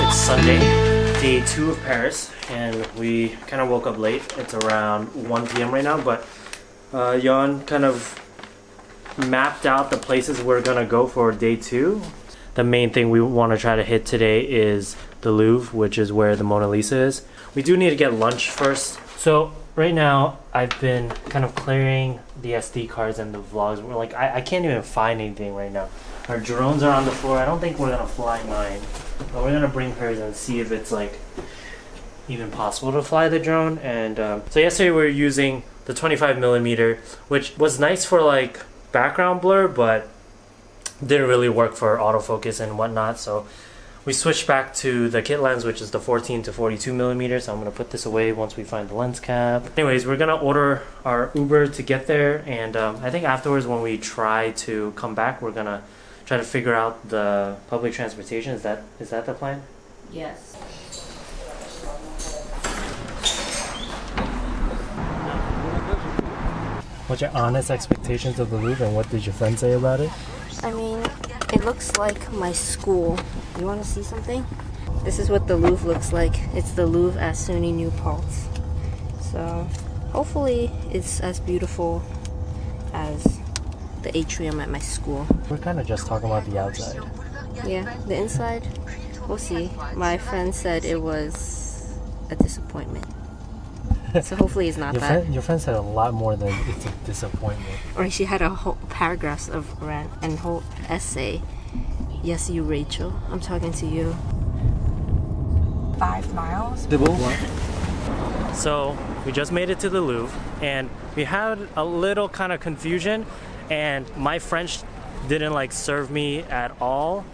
It's Sunday, day 2 of Paris, and we kind of woke up late. It's around 1 p.m. right now, but Yuan kind of mapped out the places we're gonna go for day 2. The main thing we want to try to hit today is the Louvre, which is where the Mona Lisa is. We do need to get lunch first. So right now, I've been kind of clearing the SD cards and the vlogs. We're like, I can't even find anything right now. Our drones are on the floor. I don't think we're gonna fly mine, but we're gonna bring hers and see if it's like even possible to fly the drone. And so yesterday we were using the 25mm, which was nice for like background blur, but didn't really work for autofocus and whatnot. So we switched back to the kit lens, which is the 14 to 42mm. So I'm gonna put this away once we find the lens cap. Anyways, we're gonna order our Uber to get there, and I think afterwards when we try to come back, we're gonna try to figure out the public transportation. Is that the plan? Yes. What's your honest expectations of the Louvre, and what did your friend say about it? I mean, it looks like my school. You want to see something? This is what the Louvre looks like. It's the Louvre at SUNY New Paltz. So hopefully it's as beautiful as the atrium at my school. We're kind of just talking about the outside. Yeah, the inside, we'll see. My friend said it was a disappointment. So hopefully it's not that. Your friend said a lot more than it's a disappointment. Or she had a whole paragraph of rant and whole essay. Yes, you, Rachel. I'm talking to you. 5 miles. So we just made it to the Louvre, and we had a little kind of confusion, and my French didn't like serve me at all,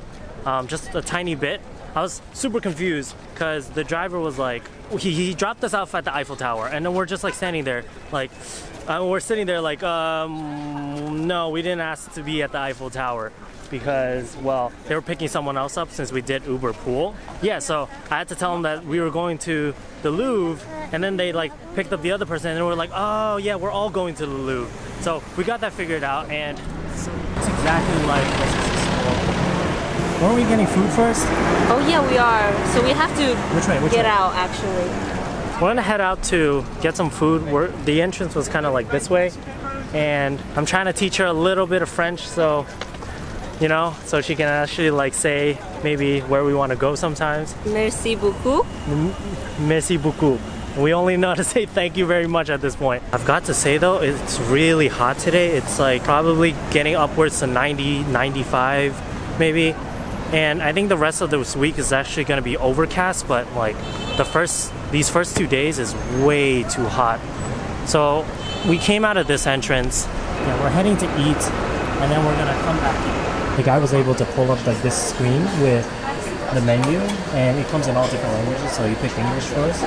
just a tiny bit. I was super confused because the driver was like, he dropped us off at the Eiffel Tower, and then we're just like standing there like, we're sitting there like, no, we didn't ask to be at the Eiffel Tower, because, well, they were picking someone else up since we did Uber Pool. Yeah, so I had to tell them that we were going to the Louvre, and then they like picked up the other person, and we're like, oh yeah, we're all going to the Louvre. So we got that figured out, and it's exactly like this. Weren't we getting food first? Oh yeah, we are. So we have to Which get way? out actually. We're gonna head out to get some food. The entrance was kind of like this way, and I'm trying to teach her a little bit of French, so you know, so she can actually like say maybe where we want to go sometimes. Merci beaucoup. Merci beaucoup. We only know to say thank you very much at this point. I've got to say though, it's really hot today. It's like probably getting upwards to 90, 95 maybe. And I think the rest of this week is actually going to be overcast, but like these first 2 days is way too hot. So we came out of this entrance. Yeah, we're heading to eat, and then we're going to come back. The guy was able to pull up like this screen with the menu, and it comes in all different languages, so you pick English for us.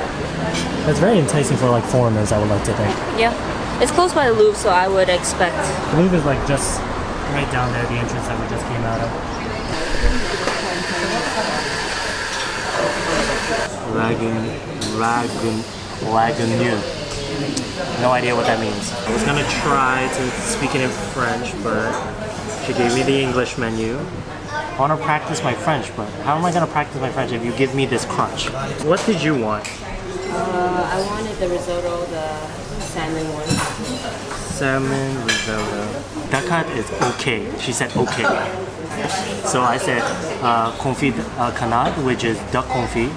It's very enticing for like foreigners, I would like to think. Yeah. It's close by the Louvre, so I would expect. The Louvre is like just right down there, the entrance that we just came out of. Lagunier. No idea what that means. I was gonna try to speak it in French, but she gave me the English menu. I want to practice my French, but how am I gonna practice my French if you give me this crutch? What did you want? I wanted the risotto, the salmon one. Salmon risotto. Dakat is okay. She said okay. So I said confit canard, which is duck confit,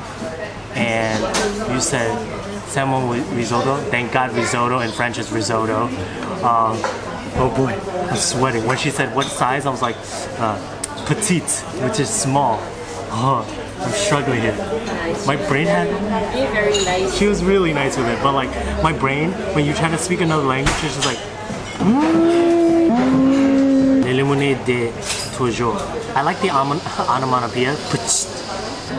and you said salmon with risotto. Thank God risotto in French is risotto. Oh boy, I'm sweating. When she said what size, I was like petite, which is small. Oh, I'm struggling here. My brain had... You're very nice. She was really nice with it, but like my brain, when you try to speak another language, it's just like... Les lemonades de toujours. I like the onomatopoeia.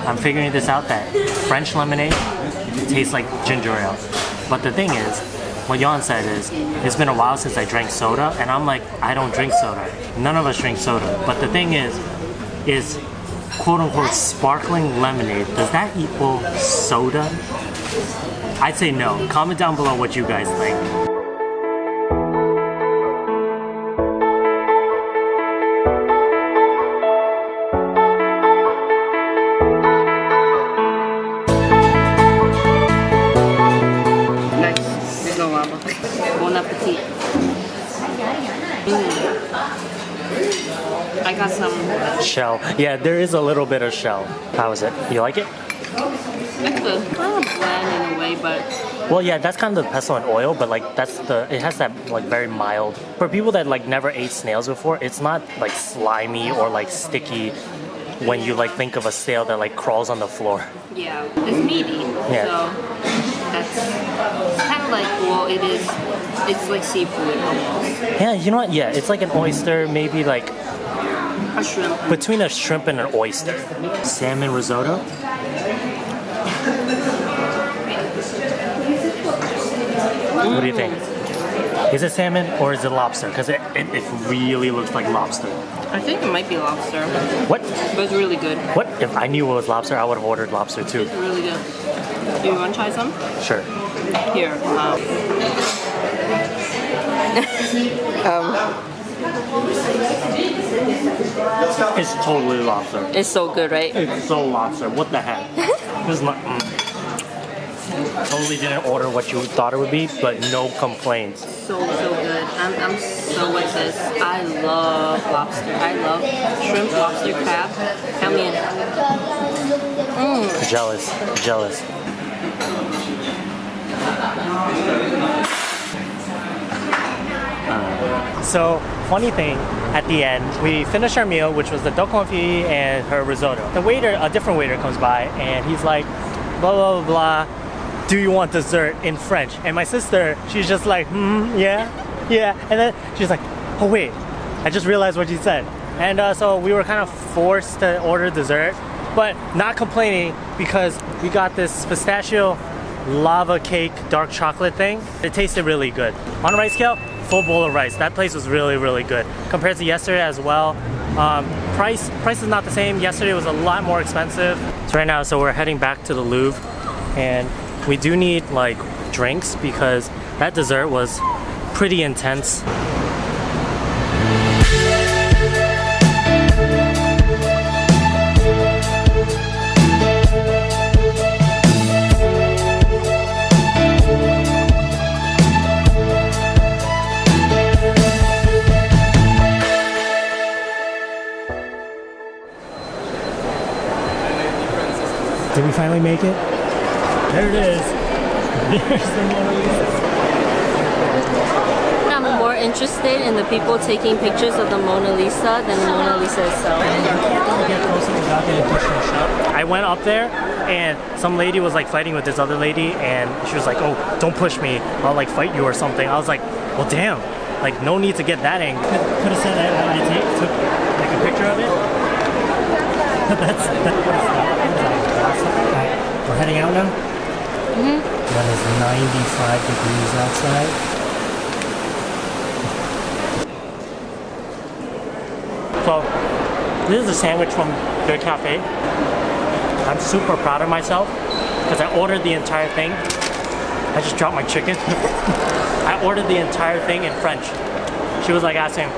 I'm figuring this out that French lemonade tastes like ginger ale. But the thing is, what Yuan said is, it's been a while since I drank soda, and I'm like, I don't drink soda. None of us drink soda. But the thing is quote-unquote sparkling lemonade, does that equal soda? I'd say no. Comment down below what you guys think. I got some. Shell. Yeah, there is a little bit of shell. How is it? You like it? It's good. Kind of bland in a way, but Well, yeah, that's kind of the pesto and oil, but like it has that like very mild. For people that like never ate snails before, it's not like slimy or like sticky when you like think of a snail that like crawls on the floor. yeah, it's meaty. Yeah. So that's kind of like, well, it is. It's like seafood almost. Yeah, you know what? Yeah, it's like an oyster, maybe like A shrimp. between a shrimp and an oyster. Salmon risotto. What do you think? Is it salmon or is it lobster? Because it really looks like lobster. I think it might be lobster, What? but it's really good. What? If I knew it was lobster, I would have ordered lobster too. It's really good. Do you want to try some? Sure. Here. It's totally lobster. It's so good, right? It's so lobster. What the heck? This is not. Totally didn't order what you thought it would be, but no complaints. So good. I'm so with this. I love lobster. I love shrimp, lobster, crab. Count me in. Jealous. So, funny thing, at the end, we finished our meal, which was the duck confit and her risotto. The waiter, a different waiter comes by, and he's like, blah, blah, blah, blah, do you want dessert in French? And my sister, she's just like, yeah. And then she's like, oh wait, I just realized what she said. And so we were kind of forced to order dessert, but not complaining because we got this pistachio lava cake dark chocolate thing. It tasted really good. On a rice scale, full bowl of rice. That place was really, really good. Compared to yesterday as well. Price is not the same. Yesterday was a lot more expensive. So right now, we're heading back to the Louvre, and we do need like drinks because that dessert was pretty intense. Did we finally make it? There it is. There's the Mona Lisa. I'm more interested in the people taking pictures of the Mona Lisa than the Mona Lisa itself. I went up there and some lady was like fighting with this other lady and she was like, oh, don't push me, I'll like fight you or something. I was like, well damn, like no need to get that angry. Could have said that I took like a picture of it. That's Alright, we're heading out now. When it's 95 degrees outside. So, this is a sandwich from their cafe. I'm super proud of myself because I ordered the entire thing. I just dropped my chicken. I ordered the entire thing in French. She was like asking,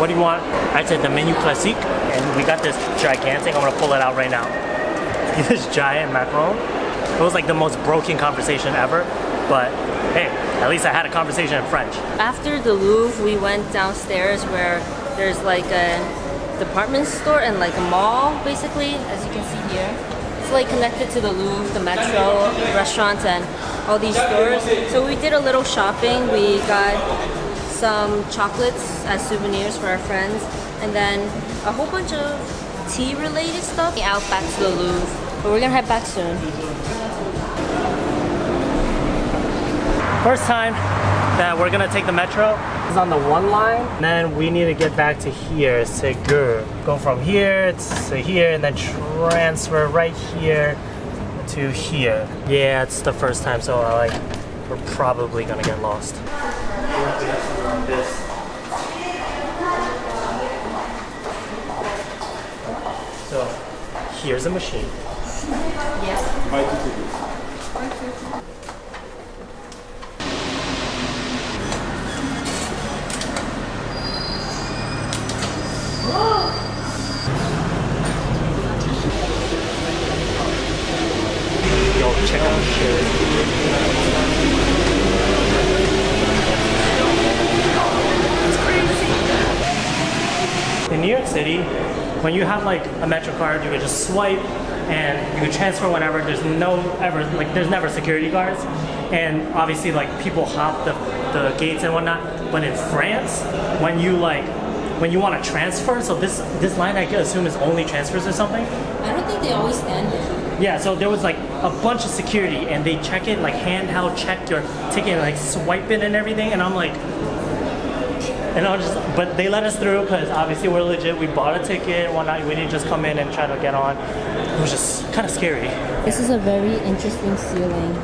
what do you want? I said the menu classique, and we got this gigantic, I'm gonna pull it out right now. This giant macaron. It was like the most broken conversation ever, but hey, at least I had a conversation in French. After the Louvre, we went downstairs where there's like a department store and like a mall, basically, as you can see here. It's like connected to the Louvre, the metro, restaurants, and all these stores. So we did a little shopping. We got some chocolates as souvenirs for our friends, and then a whole bunch of tea-related stuff. Out back to the Louvre, but we're gonna head back soon. First time that we're gonna take the metro is on the 1 line, and then we need to get back to here, Ségur. Go from here to here, and then transfer right here to here. Yeah, it's the first time, so we're probably gonna get lost. So here's a machine. Yes. Yo, check out this. It's crazy. city, when you have like a Metro card, you can just swipe and you can transfer whenever. There's there's never security guards, and obviously like people hop the gates and whatnot. But in France, when you want to transfer, so this line I assume is only transfers or something. I don't think they always stand there. Yeah, so there was like a bunch of security, and they check it, like handheld check your ticket, and like swipe it and everything, and I'm like, but they let us through because obviously we're legit. We bought a ticket and whatnot. We didn't just come in and try to get on. It was just kind of scary. This is a very interesting ceiling.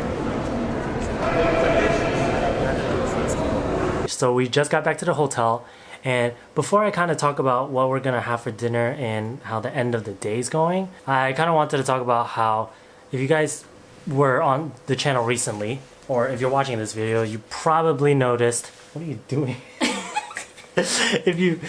So we just got back to the hotel, and before I kind of talk about what we're gonna have for dinner and how the end of the day is going, I kind of wanted to talk about how, if you guys were on the channel recently, or if you're watching this video, you probably noticed, what are you doing? If you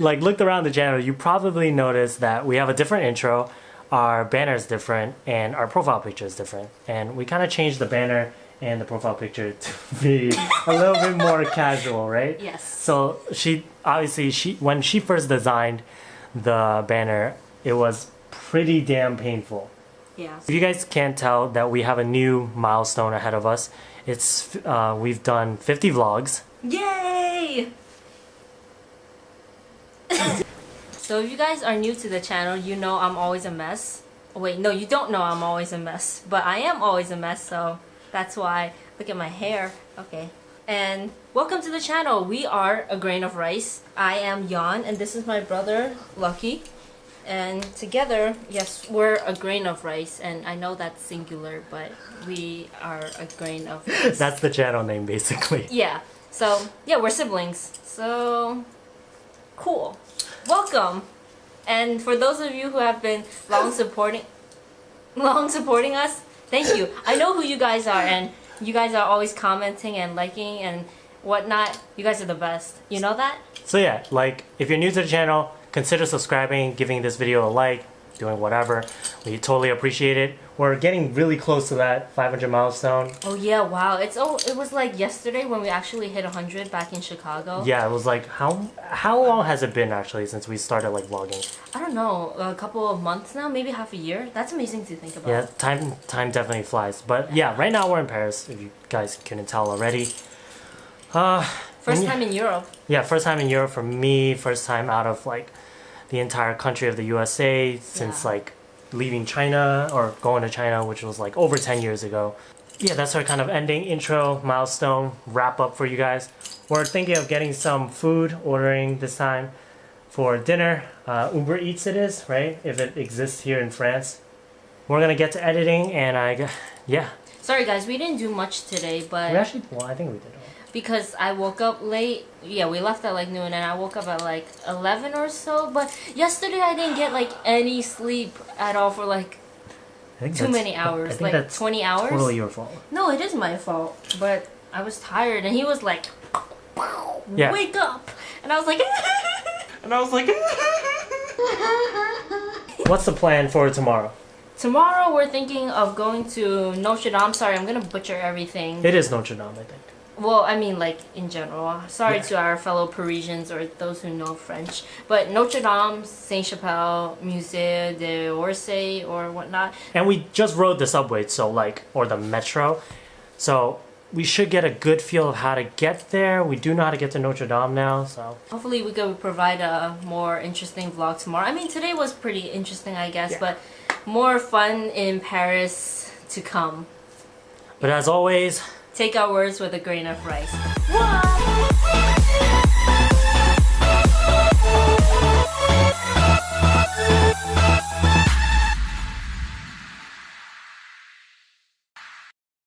like looked around the channel, you probably noticed that we have a different intro, our banner is different, and our profile picture is different. And we kind of changed the banner and the profile picture to be a little bit more casual, right? Yes. So when she first designed the banner, it was pretty damn painful. Yeah. If you guys can't tell that we have a new milestone ahead of us, it's we've done 50 vlogs. Yay! So if you guys are new to the channel, you know I'm always a mess. Wait, no, you don't know I'm always a mess, but I am always a mess, so that's why. Look at my hair. Okay. And welcome to the channel. We are A Grain of Rice. I am Yuan, and this is my brother, Lucky. And together, yes, we're a grain of rice. And I know that's singular, but we are a grain of rice. That's the channel name, basically. Yeah. So, yeah, we're siblings. So, cool. Welcome. And for those of you who have been long supporting us, thank you. I know who you guys are, and you guys are always commenting and liking and whatnot. You guys are the best. You know that? So yeah, like if you're new to the channel, consider subscribing, giving this video a like, doing whatever. We totally appreciate it. We're getting really close to that 500 milestone. Oh yeah, wow. It was like yesterday when we actually hit 100 back in Chicago. Yeah, it was like how long has it been actually since we started like vlogging? I don't know, a couple of months now, maybe half a year. That's amazing to think about. Yeah, time definitely flies. But yeah, right now we're in Paris, if you guys couldn't tell already. First time in Europe. Yeah, first time in Europe for me, first time out of like the entire country of the USA since like leaving China or going to China, which was like over 10 years ago. Yeah, that's our kind of ending intro milestone wrap up for you guys. We're thinking of getting some food, ordering this time for dinner. Uber Eats it is, right? If it exists here in France. We're gonna get to editing and yeah. Sorry guys, we didn't do much today, but We actually, well, I think we did. because I woke up late. Yeah, we left at like noon and I woke up at like 11 or so. But yesterday I didn't get like any sleep at all for like too many hours. I think like that's 20 hours. Totally your fault. No, it is my fault. But I was tired and he was like, Yeah. wake up. And I was like, What's the plan for tomorrow? tomorrow we're thinking of going to Notre Dame. Sorry, I'm going to butcher everything. It is Notre Dame, I think. Well, I mean, like, in general. Sorry Yeah. to our fellow Parisians or those who know French. But Notre Dame, Saint-Chapelle, Musée d'Orsay, or whatnot. And we just rode the subway, so like, or the metro. So we should get a good feel of how to get there. We do know how to get to Notre Dame now, so. Hopefully we could provide a more interesting vlog tomorrow. I mean, today was pretty interesting, I guess. Yeah. But more fun in Paris to come. But as always, Take our words with a grain of rice. What?